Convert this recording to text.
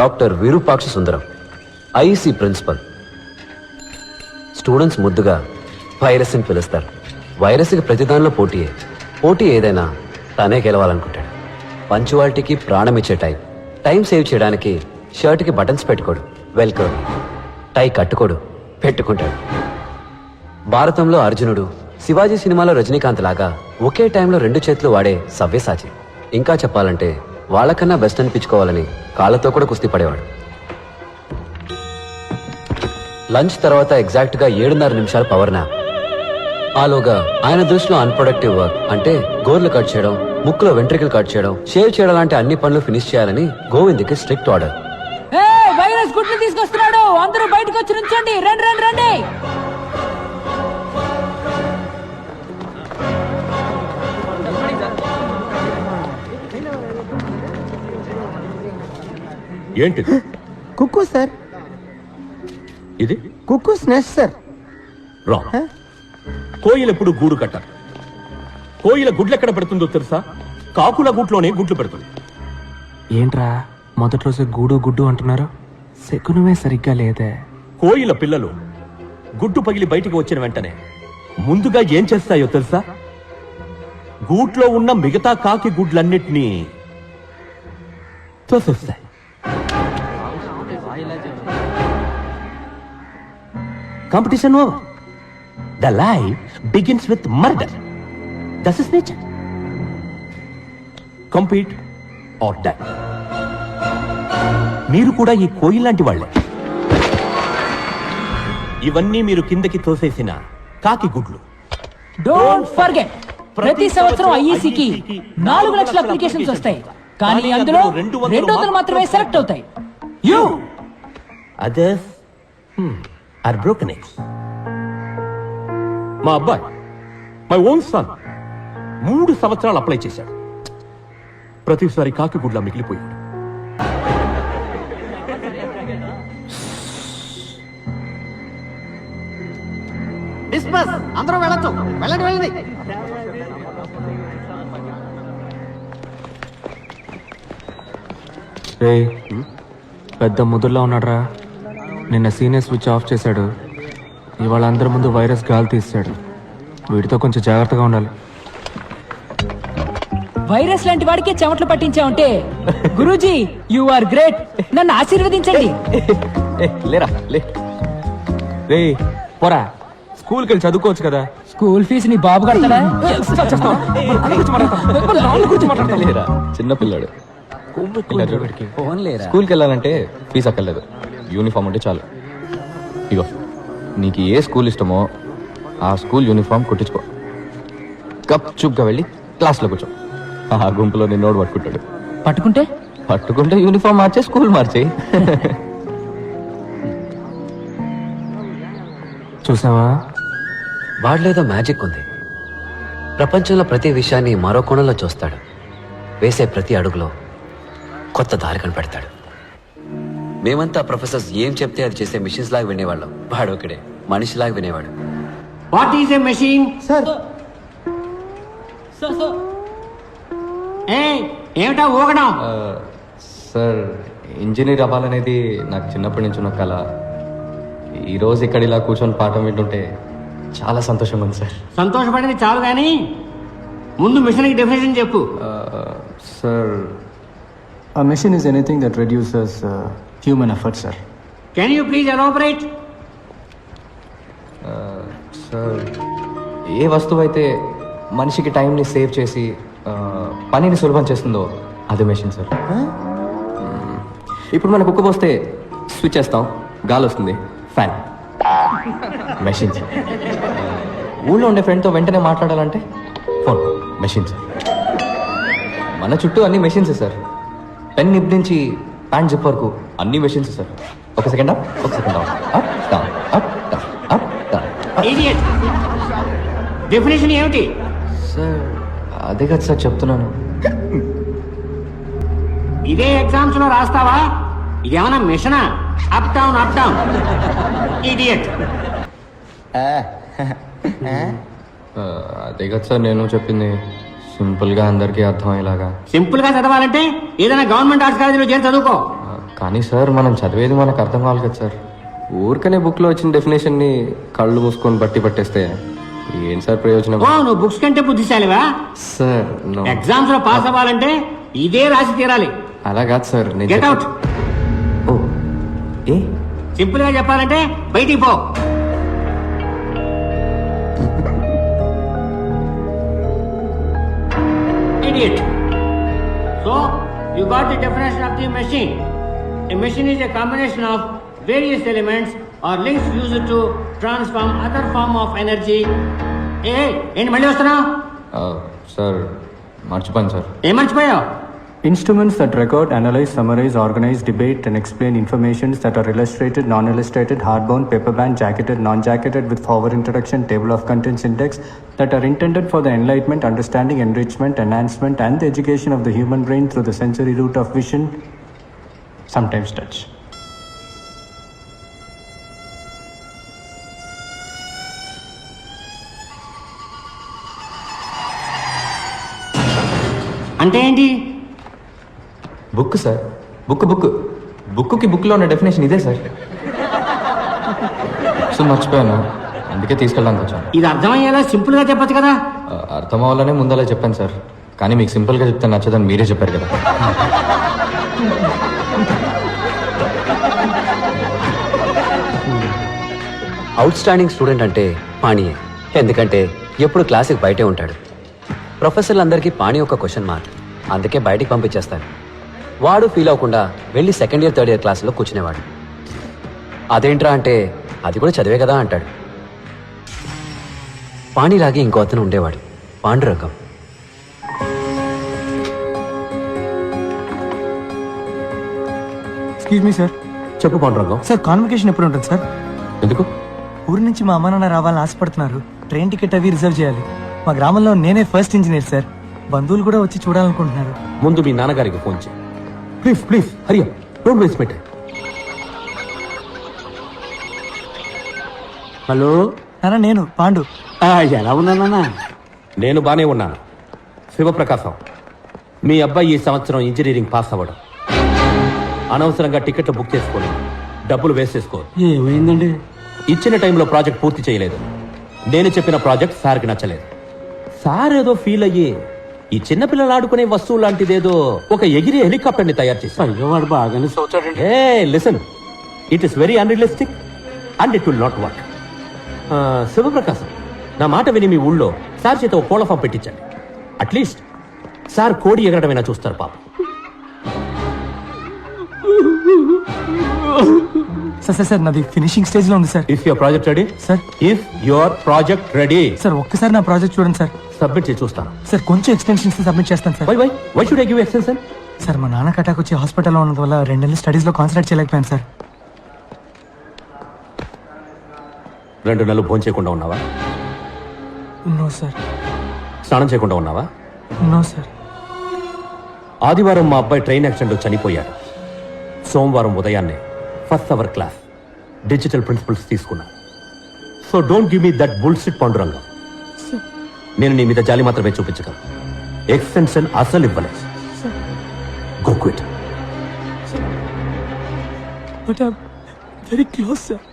Doctor Virupaksha సుందరం, IEC principal. Students ముద్దుగా virus అని పిలుస్తారు. వైరస్కి ప్రతిదానిలో పోటీ ఏదైనా తనే గెలవాలనుకుంటాడు. పంచువాలిటీకి ప్రాణం ఇచ్చే టైం సేవ్ చేయడానికి షర్ట్కి బటన్స్ పెట్టుకోడు, వెల్కమ్. టై కట్టుకోడు, పెట్టుకుంటాడు. భారతంలో అర్జునుడు, శివాజీ సినిమాలో రజనీకాంత్ లాగా ఒకే టైంలో 2 చేతులు వాడే సవ్యసాచి. ఇంకా చెప్పాలంటే వాళ్ళకన్నా బెస్ట్ అనిపించుకోవాలని కాళ్ళతో కూడా కుస్తీ పడేవాడు. లంచ్ తర్వాత ఎగ్జాక్ట్ గా 7:30 నిమిషాల పవర్ నాప్. ఆలోగా ఆయన దృష్టిలో అన్ప్రొడక్టివ్ వర్క్ అంటే గోర్లు కట్ చేయడం, ముక్కులో వెంట్రికలు కట్ చేయడం, షేవ్ చేయడం లాంటి అన్ని పనులు ఫినిష్ చేయాలని గోవింద్కి స్ట్రిక్ట్ ఆర్డర్. వైరస్ గుడ్లు తీసుకొస్తున్నాడు, అందరూ బయటకు వచ్చి నుంచండి, రండి రండి రండి. ఏంటిది? కుక్కు సార్. ఇది కుక్కుస్ నెస్ట్ సార్. రాంగ్. కోయిల ఎప్పుడు గూడు కట్టారు. కోయిల గుడ్లు ఎక్కడ పెడుతుందో తెలుసా? కాకుల గుట్లోనే గుడ్లు పెడుతుంది. ఏంట్రా మొదటి రోజు గూడు గుడ్డు అంటున్నారు? శకునమే సరిగ్గా లేదే. కోయిల పిల్లలు గుడ్డు పగిలి బయటికి వచ్చిన వెంటనే ముందుగా ఏం చేస్తాయో తెలుసా? గూట్లో ఉన్న మిగతా కాకి గుడ్లన్నిటినీ తోసేస్తాయి. Competition over. The life begins with murder. That's its nature. Compete or die. మీరు కూడా ఈ కోయిల్ లాంటి వాళ్ళే. ఇవన్నీ మీరు కిందకి తోసేసిన కాకి గుడ్లు. డోంట్ ఫర్గెట్, ప్రతి సంవత్సరం ఐఈసీకి 4 లక్షల అప్లికేషన్స్ వస్తాయి, కానీ అందులో 200 మాత్రమే సెలెక్ట్ అవుతాయి. You others are broken eggs. మా అబ్బాయి, మై ఓన్ సన్, 3 సంవత్సరాలు అప్లై చేశాడు. ప్రతిసారి కాకి గుడ్ల మిగిలిపోయాడు. డిస్పస్, అందరూ వెళ్ళొచ్చు. వెళ్ళండి వెళ్ళండి. రే పెద్ద ముదుర్లో ఉన్నాడ్రా. నిన్న సీనియర్ స్విచ్ ఆఫ్ చేశాడు, ఇవాళ అందరి ముందు వైరస్ గాలి తీస్తాడు. వీటితో కొంచెం జాగ్రత్తగా ఉండాలి. వైరస్ లాంటి వాడికి చెమట్లు పట్టించావంటే గురూజీ యు ఆర్ గ్రేట్, నన్ను ఆశీర్వదించండి. లేరా లే. రే పోరా, స్కూల్కి వెళ్ళి చదువుకోవచ్చు కదా. స్కూల్ ఫీజు నీ బాబు కడతాడా? లేరా చిన్నపిల్లాడు. స్కూల్కి వెళ్ళాలంటే ఫీజు అక్కర్లేదు, యూనిఫామ్ ఉంటే చాలు. ఇగో నీకు ఏ స్కూల్ ఇష్టమో ఆ స్కూల్ యూనిఫామ్ కుట్టించుకో. గప్ చుప్గా వెళ్ళి క్లాస్లో కూర్చో. ఆ గుంపులో నిన్నోడు పట్టుకుంటాడు. పట్టుకుంటే యూనిఫామ్ మార్చే స్కూల్ మార్చే. చూసావా, వాడిలేదో మ్యాజిక్ ఉంది. ప్రపంచంలో ప్రతి విషయాన్ని మరో కోణంలో చూస్తాడు. వేసే ప్రతి అడుగులో కొత్త దారి కనిపెడతాడు. మేమంతా ప్రొఫెసర్స్ ఏం చెప్తే అది చేసే మిషన్స్ లాగా వినేవాళ్ళం. వాడు ఒకడే మనిషిలాగా వినేవాడు. What is a machine sir? ఏమిటా ఊగడం? సార్ ఇంజనీర్ అవ్వాలనేది నాకు చిన్నప్పటి నుంచి ఉన్న కళ. ఈరోజు ఇక్కడ ఇలా కూర్చొని పాఠం వింటుంటే చాలా సంతోషంగా ఉంది సార్. సంతోషపడింది చాలు కానీ ముందు మిషన్కి డెఫినేషన్ చెప్పు. Sir A machine is anything that reduces human effort, sir. Can you please elaborate? Sir ఏ వస్తువు అయితే మనిషికి టైంని సేవ్ చేసి పనిని సులభం చేస్తుందో అదే మెషిన్ సార్. ఇప్పుడు మనకు కుక్క పోస్తే స్విచ్ చేస్తాం, గాలి వస్తుంది, ఫ్యాన్. Machine sir. ఊళ్ళో ఉండే ఫ్రెండ్తో వెంటనే మాట్లాడాలంటే ఫోన్, మెషిన్ సార్. మన చుట్టూ అన్ని మెషిన్సే సార్. పెన్ నిప్ నుంచి ప్యాంట్ జిప్ వరకు అన్ని మెషిన్స్ సార్. ఒక సెకండ్ అప్, ఒక second down, up down, up down, up down. Idiot. Definition ఏమిటి సార్? అదే కదా సార్ చెప్తున్నాను. ఇదే ఎగ్జామ్స్ లో రాస్తావా? ఇదేమన్నా మిషనా? Up down up down. Idiot. అదే కదా సార్ నేను చెప్పింది. సింపుల్ గా అందరికీ అర్థమయ్యేలాగా. సింపుల్ గా చదవాలంటే ఏదైనా గవర్నమెంట్ ఆర్ట్స్ కాలేజీలో చేరి చదువుకో. కానీ సార్ మనం చదివేది మనకు అర్థం కావాలి కదా సార్. ఊరికనే బుక్లో వచ్చిన డెఫినేషన్ని కళ్ళు మూసుకొని బట్టి పట్టేస్తే ఏంటి సార్ ప్రయోజనం? ఓ నువ్వు బుక్స్ కంటే బుద్ధిశాలివా? Sir no. ఎగ్జామ్స్ లో పాస్ అవ్వాలంటే ఇదే రాసి తీరాలి. అలా కాదు సార్. నేను గెట్ అవుట్. ఓ ఏ సింపుల్ గా చెప్పాలంటే బయటికి పో. Idiot. So you got the definition of the machine. A machine is a combination of various elements or links used to transform other form of energy. ఏంటి మళ్ళీ వస్తున్నావు? సార్ మర్చిపోయాను సార్. ఏం మర్చిపోయావు? Instruments that record, analyze, summarize, organize, debate, and explain informations that are illustrated, non-illustrated, hardbound, paperbound, jacketed, non-jacketed, with forward introduction, table of contents index, that are intended for the enlightenment, understanding, enrichment, enhancement, and the education of the human brain through the sensory route of vision, sometimes touch. అంటే ఏంటి? Book sir. బుక్కి బుక్లో ఉన్న definition ఇదే sir. So మర్చిపోయాను, అందుకే తీసుకెళ్ళడానికి వచ్చాను. ఇది అర్థమయ్యేలా సింపుల్ గా చెప్పొచ్చు కదా. అర్థం అవ్వాలనే ముందలా చెప్పాను సార్, కానీ మీకు సింపుల్గా చెప్తే నచ్చదని మీరే చెప్పారు కదా. అవుట్ స్టాండింగ్ స్టూడెంట్ అంటే పాణియే. ఎందుకంటే ఎప్పుడు క్లాసుకి బయటే ఉంటాడు. ప్రొఫెసర్లందరికీ పాణి ఒక క్వశ్చన్ మార్క్, అందుకే బయటికి పంపించేస్తాను. వాడు ఫీల్ అవ్వకుండా వెళ్ళి సెకండ్ ఇయర్ థర్డ్ ఇయర్ క్లాసులో కూర్చునేవాడు. అదేంట్రా అంటే అది కూడా చదివే కదా అంటాడు. పాణిలాగే ఇంకో అతను ఉండేవాడు, పాండురంగం. Excuse me sir. చెప్పు పాండురంగం. సార్ కాన్వకేషన్ ఎప్పుడు ఉంటుంది సార్? ఎందుకు? ఊరి నుంచి మా అమ్మ నాన్న రావాలని ఆశపడుతున్నారు. ట్రైన్ టికెట్ అవి రిజర్వ్ చేయాలి. మా గ్రామంలో నేనే ఫస్ట్ ఇంజనీర్ సార్. బంధువులు కూడా వచ్చి చూడాలనుకుంటున్నారు. ముందు మీ నాన్నగారికి ఫోన్ చేయి. Please Hari up, don't waste my time. Hello నాన్న, నేను పాండు. ఎలా ఉన్నానన్నా? నేను బానే ఉన్నాను. శివప్రకాశం, మీ అబ్బాయి ఈ సంవత్సరం ఇంజనీరింగ్ పాస్ అవ్వడం, అనవసరంగా టికెట్లు బుక్ చేసుకోలేదు, డబ్బులు వేస్ట్ చేసుకో. ఏమైందండి? ఇచ్చిన టైంలో ప్రాజెక్ట్ పూర్తి చేయలేదు. నేను చెప్పిన ప్రాజెక్ట్ సార్కి నచ్చలేదు. సార్ ఏదో ఫీల్ అయ్యి ఈ చిన్నపిల్లలు ఆడుకునే వస్తువు లాంటిదేదో ఒక ఎగిరి హెలికాప్టర్ ని తయారు చేశారు. అయ్యో వాడు బాగానే సోచాడండి. Listen, it is very unrealistic and it will not work. Sivaprakasam, నా మాట విని మీ ఊళ్ళో సార్ చేత ఒక కోళ్ళ ఫామ్ పెట్టించండి. అట్లీస్ట్ సార్ కోడి ఎగరడమైనా చూస్తారు పాప. సార్ నాది ఫినిషింగ్ స్టేజ్ లో ఉంది sir. If your project ready sir. If your project ready sir ఒక్కసారి నా ప్రాజెక్ట్ చూడండి సార్. సబ్మిట్ చేసి చూస్తాను. సార్ కొంచెం ఎక్స్టెన్షన్స్ సబ్మిట్ చేస్తాను sir. Why should I give extension? Sir మా నాన్న అటాక్ వచ్చి హాస్పిటల్లో ఉన్నందు వల్ల 2 నెలలు స్టడీస్ లో కాన్సన్ట్రేట్ చేయలేకపోయాను సార్. 2 నెలలు భోజనం చేయకుండా ఉన్నావా? No sir. స్నానం చేయకుండా ఉన్నావా? No sir. ఆదివారం మా అబ్బాయి ట్రైన్ యాక్సిడెంట్లో చనిపోయాడు. సోమవారం ఉదయాన్నే first hour class digital principles తీసుకున్నా. So don't give me that bullshit Pandurangam. నేను నీ మీద జాలి మాత్రమే చూపించగలను. ఎక్స్టెన్షన్ అసలు ఇవ్వలేదు. Go quit. But I very close sir.